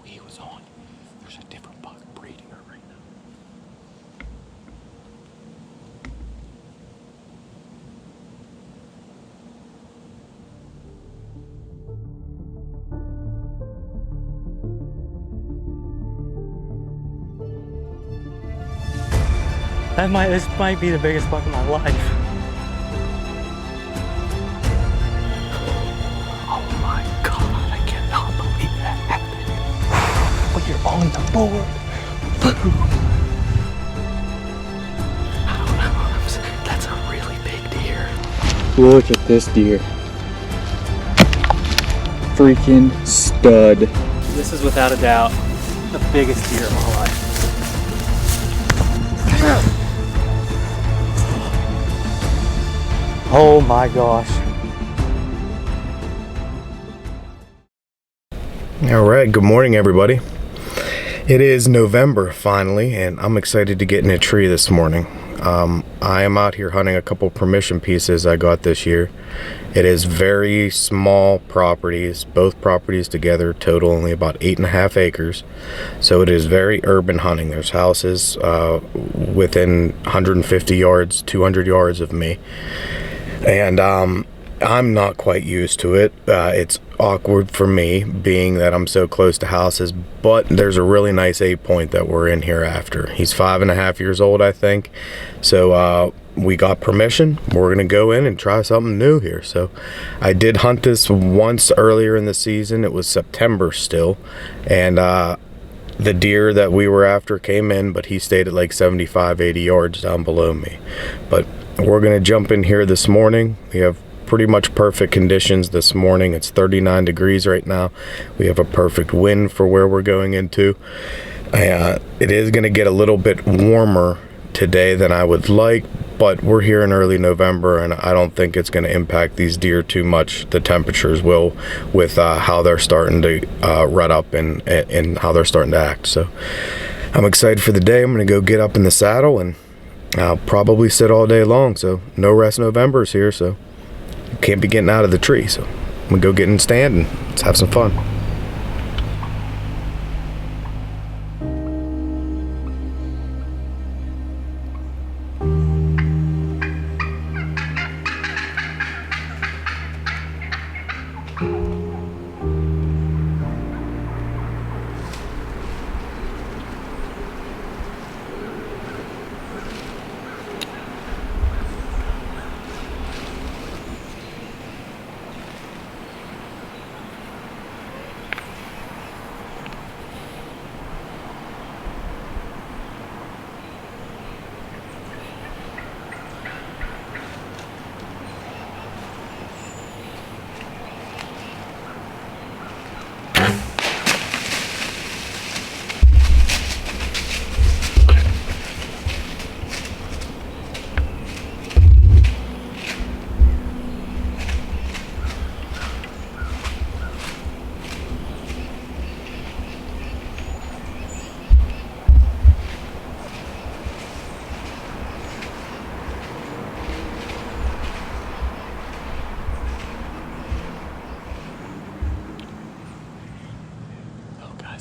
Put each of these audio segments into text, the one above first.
he was on. There's a different buck breeding her right now. This might be the biggest buck of my life. Oh my God, I cannot believe that happened. But you're on the board. I don't know, that's a really big deer. Look at this deer. Freaking stud. This is without a doubt the biggest deer of my life. Oh my gosh. All right, good morning everybody. It is November finally, and I'm excited to get in a tree this morning. I am out here hunting a couple permission pieces I got this year. It is very small properties, both properties together total only about 8.5 acres. So it is very urban hunting. There's houses within 150 yards, 200 yards of me. And I'm not quite used to it. It's awkward for me being that I'm so close to houses, but there's a really nice 8-point that we're in here after. He's 5.5 years old, I think. So we got permission. We're gonna go in and try something new here. So I did hunt this once earlier in the season. It was September still, and the deer that we were after came in, but he stayed at like 75-80 yards down below me. But we're gonna jump in here this morning. We have pretty much perfect conditions this morning. It's 39 degrees right now. We have a perfect wind for where we're going into. It is going to get a little bit warmer today than I would like, but we're here in early November, and I don't think it's going to impact these deer too much. The temperatures will, with how they're starting to rut up and how they're starting to act. So I'm excited for the day. I'm going to go get up in the saddle, and I'll probably sit all day long. So no rest November's here, so can't be getting out of the tree. So I'm gonna go get in the stand and let's have some fun.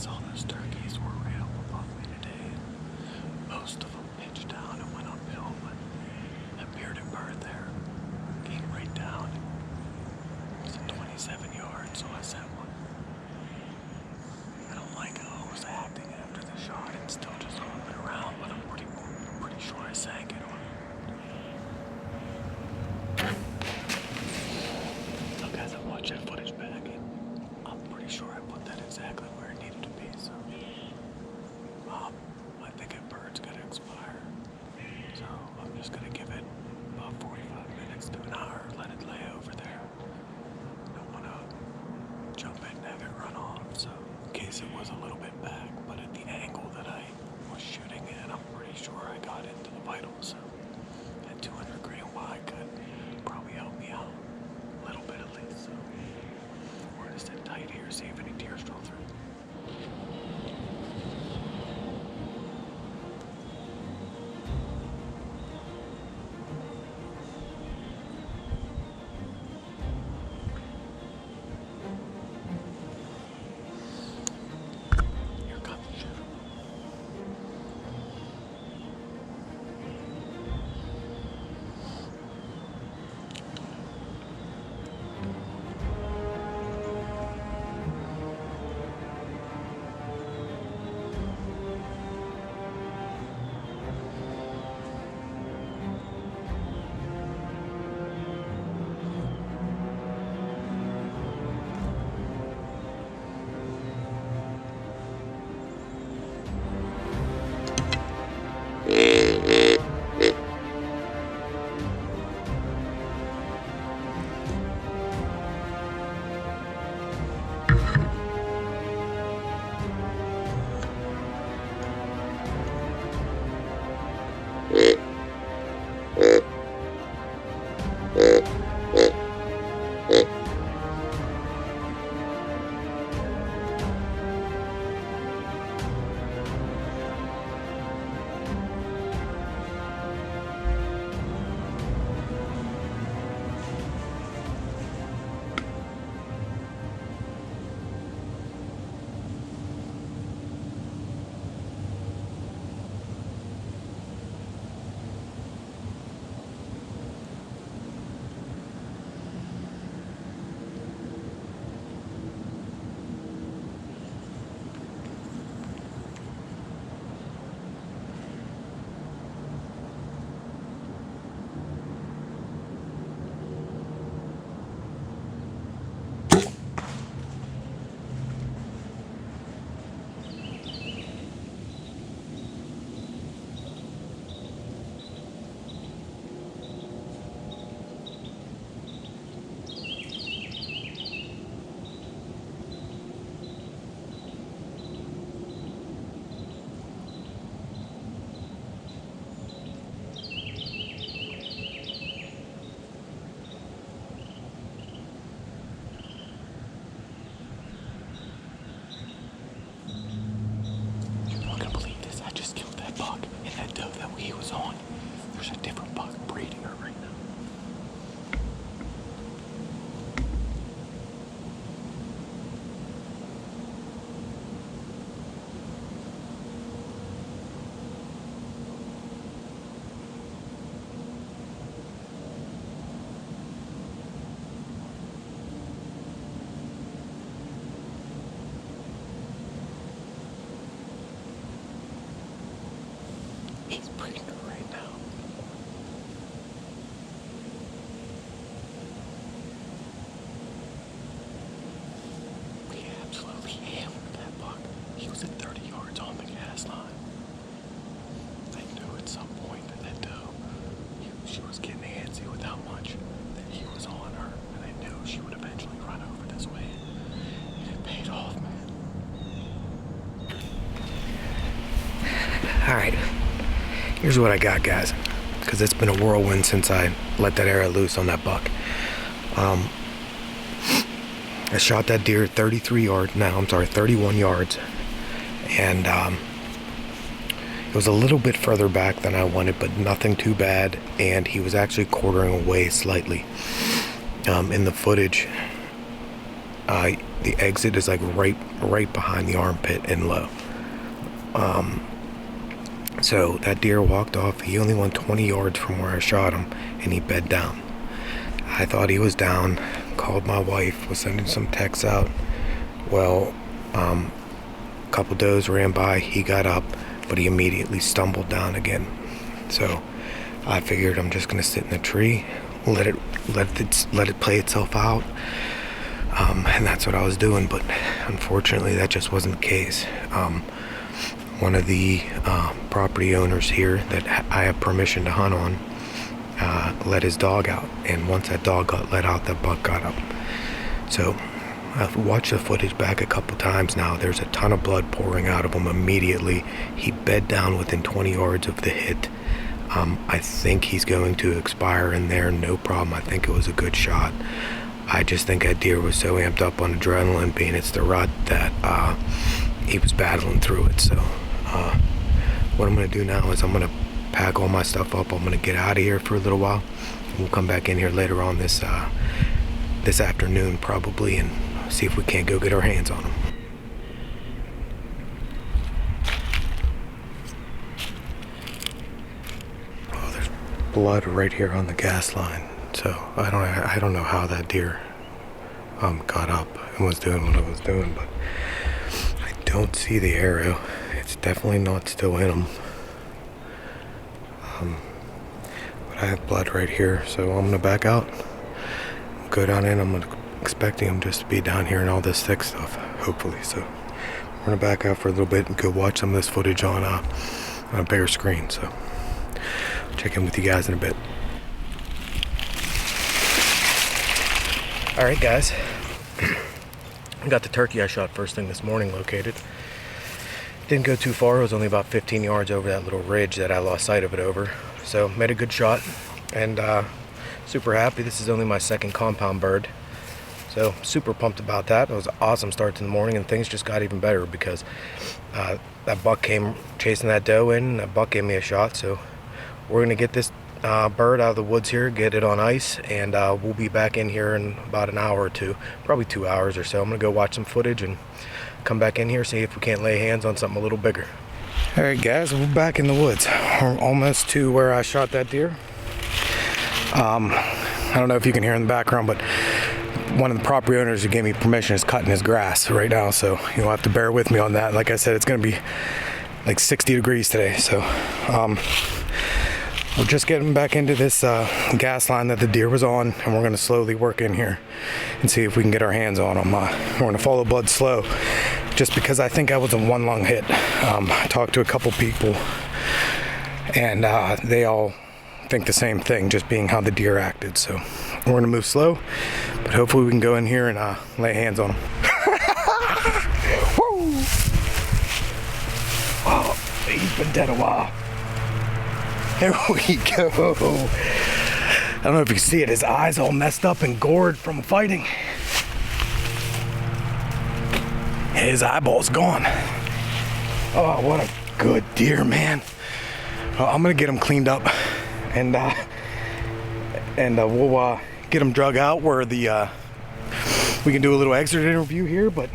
All those turkeys were right up above me today. Most of them pitched down and went uphill, but that bearded bird there came right down. It's at 27 yards, so I sent one. I don't like how I was acting after the shot and still just hopping around, but I'm pretty sure I sank it on him. Look, guys, I watched that footage back, and I'm pretty sure I put that exactly where it needed to be. So I think that bird's gonna expire. So I'm just gonna give it about 45 minutes to an hour, let it lay over there. Don't wanna jump in and have it run off, so in case it was a little bit back, but at the angle that I was shooting in, I'm pretty sure I got into the vitals. So that 200 grain wide could probably help me out a little bit at least. So we're gonna sit tight here, see if any deer stroll through. doe that he was on. There's a different buck breeding her right now. He's breeding her right now. We absolutely hammered that buck. He was at 30 yards on the gas line. I knew at some point that doe, she was getting antsy with how much that he was on her, and I knew she would eventually run over this way. And it paid off, man. All right. Here's what I got, guys, because it's been a whirlwind since I let that arrow loose on that buck. I shot that deer at 31 yards, and it was a little bit further back than I wanted, but nothing too bad, and he was actually quartering away slightly. In the footage, the exit is like right behind the armpit and low. So that deer walked off. He only went 20 yards from where I shot him, and he bed down. I thought he was down, called my wife, was sending some texts out. Well, a couple does ran by, he got up, but he immediately stumbled down again. So I figured I'm just gonna sit in the tree, let it play itself out. And that's what I was doing, but unfortunately that just wasn't the case. One of the property owners here that I have permission to hunt on let his dog out, and once that dog got let out, that buck got up. So I've watched the footage back a couple times now. There's a ton of blood pouring out of him immediately. He bed down within 20 yards of the hit. I think he's going to expire in there, no problem. I think it was a good shot. I just think that deer was so amped up on adrenaline, being it's the rut, that he was battling through it. So what I'm going to do now is I'm going to pack all my stuff up. I'm going to get out of here for a little while. We'll come back in here later on this afternoon probably, and see if we can't go get our hands on him. Oh, there's blood right here on the gas line. So I don't know how that deer got up and was doing what it was doing, but I don't see the arrow. It's definitely not still in him. But I have blood right here, so I'm gonna back out, go down in. I'm expecting him just to be down here and all this thick stuff, hopefully. So we're gonna back out for a little bit and go watch some of this footage on a bigger screen. So I'll check in with you guys in a bit. All right, guys. I got the turkey I shot first thing this morning located. Didn't go too far. It was only about 15 yards over that little ridge that I lost sight of it over. So made a good shot, and super happy. This is only my second compound bird, so super pumped about that. It was an awesome start to the morning, and things just got even better because that buck came chasing that doe in, and that buck gave me a shot. So we're gonna get this bird out of the woods here, get it on ice, and we'll be back in here in about an hour or two, probably 2 hours or so. I'm gonna go watch some footage and come back in here, see if we can't lay hands on something a little bigger. All right, guys, we're back in the woods. We're almost to where I shot that deer. I don't know if you can hear in the background, but one of the property owners who gave me permission is cutting his grass right now, so you'll have to bear with me on that. Like I said, it's gonna be like 60 degrees today, so we're just getting back into this gas line that the deer was on, and we're gonna slowly work in here and see if we can get our hands on him. We're gonna follow blood slow, just because I think I was a one lung hit. I talked to a couple people, and they all think the same thing, just being how the deer acted. So we're gonna move slow, but hopefully we can go in here and lay hands on him. Woo! Oh, he's been dead a while. Here we go. I don't know if you can see it, his eyes all messed up and gored from fighting. His eyeball's gone. Oh, what a good deer, man. I'm gonna get him cleaned up, and we'll get him drug out where the we can do a little exit interview here. But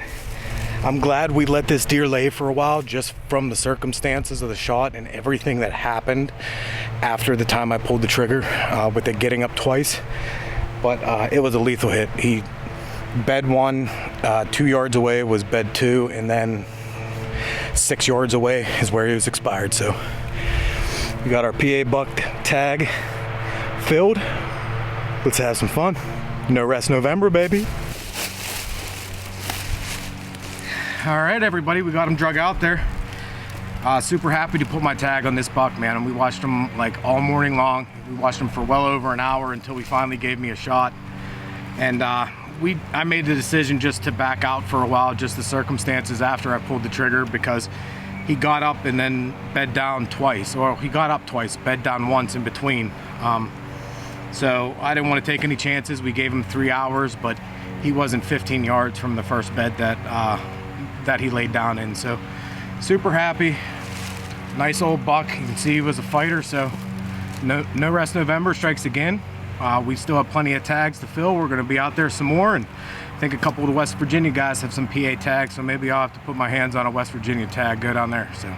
I'm glad we let this deer lay for a while, just from the circumstances of the shot and everything that happened after the time I pulled the trigger, with it getting up twice. But it was a lethal hit. He bed 1, 2 yards away was bed 2, and then 6 yards away is where he was expired. So we got our PA buck tag filled. Let's have some fun. No rest November, baby. All right, everybody, we got him drug out there. Super happy to put my tag on this buck, man. And we watched him like all morning long. We watched him for well over an hour until he finally gave me a shot. And I made the decision just to back out for a while, just the circumstances after I pulled the trigger, because he got up and then bed down twice, or he got up twice, bed down once in between. So I didn't want to take any chances. We gave him 3 hours, but he wasn't 15 yards from the first bed that he laid down in. So super happy. Nice old buck. You can see he was a fighter. So no rest November strikes again. We still have plenty of tags to fill. We're going to be out there some more, and I think a couple of the West Virginia guys have some PA tags, so maybe I'll have to put my hands on a West Virginia tag, go down there. So,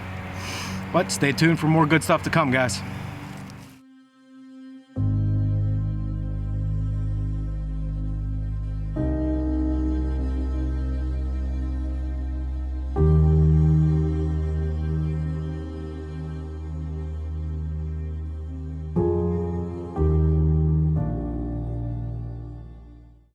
but stay tuned for more good stuff to come, guys.